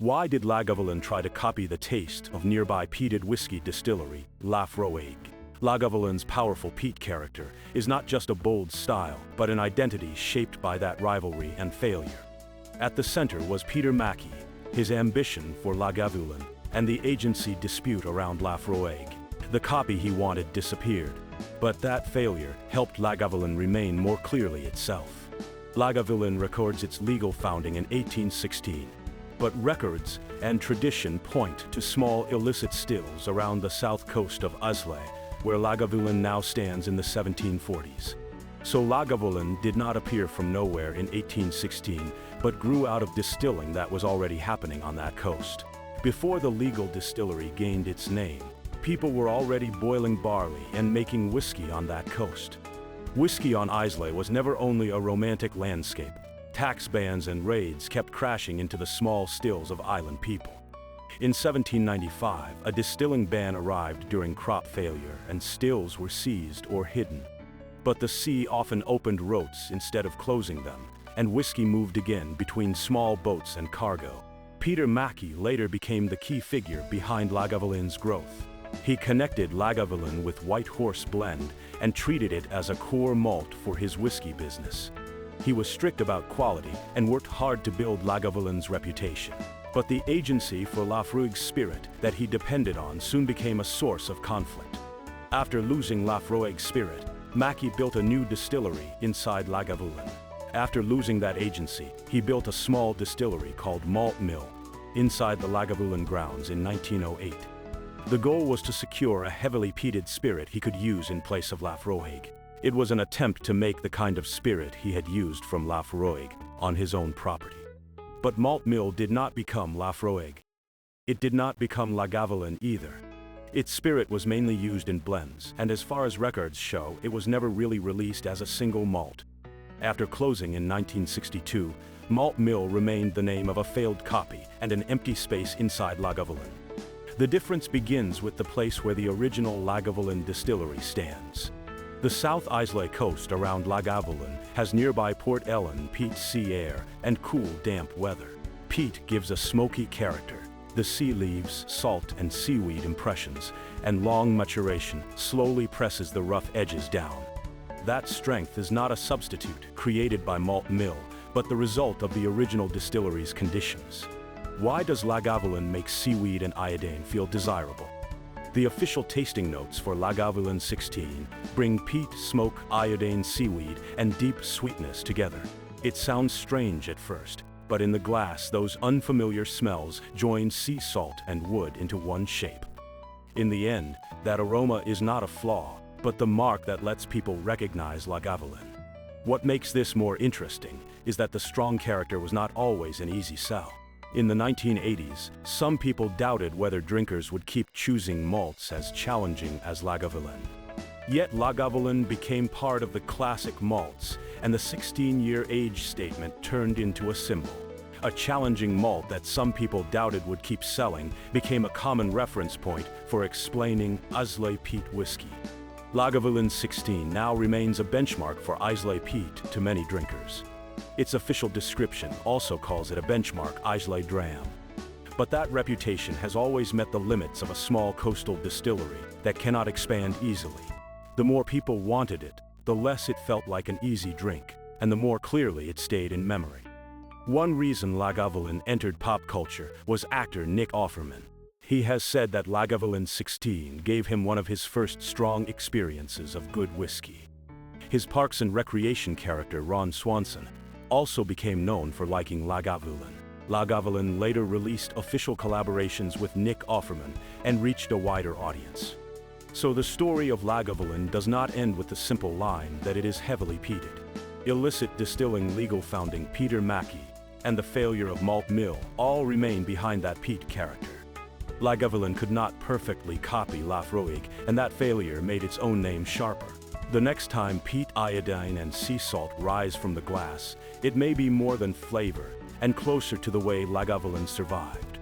Why did Lagavulin try to copy the taste of nearby peated whiskey distillery, Laphroaig? Lagavulin's powerful peat character is not just a bold style, but an identity shaped by that rivalry and failure. At the center was Peter Mackie, his ambition for Lagavulin, and the agency dispute around Laphroaig. The copy he wanted disappeared, but that failure helped Lagavulin remain more clearly itself. Lagavulin records its legal founding in 1816, but records and tradition point to small illicit stills around the south coast of Islay, where Lagavulin now stands in the 1740s. So Lagavulin did not appear from nowhere in 1816, but grew out of distilling that was already happening on that coast. Before the legal distillery gained its name, people were already boiling barley and making whiskey on that coast. Whiskey on Islay was never only a romantic landscape. Tax bans and raids kept crashing into the small stills of island people. In 1795, a distilling ban arrived during crop failure, and stills were seized or hidden. But the sea often opened roads instead of closing them, and whiskey moved again between small boats and cargo. Peter Mackie later became the key figure behind Lagavulin's growth. He connected Lagavulin with White Horse Blend and treated it as a core malt for his whiskey business. He was strict about quality and worked hard to build Lagavulin's reputation. But the agency for Laphroaig's spirit that he depended on soon became a source of conflict. After losing Laphroaig's spirit, Mackie built a new distillery inside Lagavulin. After losing that agency, he built a small distillery called Malt Mill inside the Lagavulin grounds in 1908. The goal was to secure a heavily peated spirit he could use in place of Laphroaig. It was an attempt to make the kind of spirit he had used from Laphroaig on his own property. But Malt Mill did not become Laphroaig. It did not become Lagavulin either. Its spirit was mainly used in blends, and as far as records show, it was never really released as a single malt. After closing in 1962, Malt Mill remained the name of a failed copy and an empty space inside Lagavulin. The difference begins with the place where the original Lagavulin distillery stands. The South Islay coast around Lagavulin has nearby Port Ellen peat sea air and cool, damp weather. Peat gives a smoky character. The sea leaves, salt, and seaweed impressions, and long maturation slowly presses the rough edges down. That strength is not a substitute created by Malt Mill, but the result of the original distillery's conditions. Why does Lagavulin make seaweed and iodine feel desirable? The official tasting notes for Lagavulin 16 bring peat, smoke, iodine, seaweed, and deep sweetness together. It sounds strange at first, but in the glass those unfamiliar smells join sea salt and wood into one shape. In the end, that aroma is not a flaw, but the mark that lets people recognize Lagavulin. What makes this more interesting is that the strong character was not always an easy sell. In the 1980s, some people doubted whether drinkers would keep choosing malts as challenging as Lagavulin. Yet Lagavulin became part of the classic malts, and the 16-year age statement turned into a symbol. A challenging malt that some people doubted would keep selling became a common reference point for explaining Islay peat whiskey. Lagavulin 16 now remains a benchmark for Islay peat to many drinkers. Its official description also calls it a benchmark Islay dram. But that reputation has always met the limits of a small coastal distillery that cannot expand easily. The more people wanted it, the less it felt like an easy drink, and the more clearly it stayed in memory. One reason Lagavulin entered pop culture was actor Nick Offerman. He has said that Lagavulin 16 gave him one of his first strong experiences of good whiskey. His Parks and Recreation character Ron Swanson also became known for liking Lagavulin. Lagavulin later released official collaborations with Nick Offerman and reached a wider audience. So the story of Lagavulin does not end with the simple line that it is heavily peated. Illicit distilling legal founding Peter Mackie and the failure of Malt Mill all remain behind that peat character. Lagavulin could not perfectly copy Laphroaig, and that failure made its own name sharper. The next time peat, iodine, and sea salt rise from the glass, it may be more than flavor and closer to the way Lagavulin survived.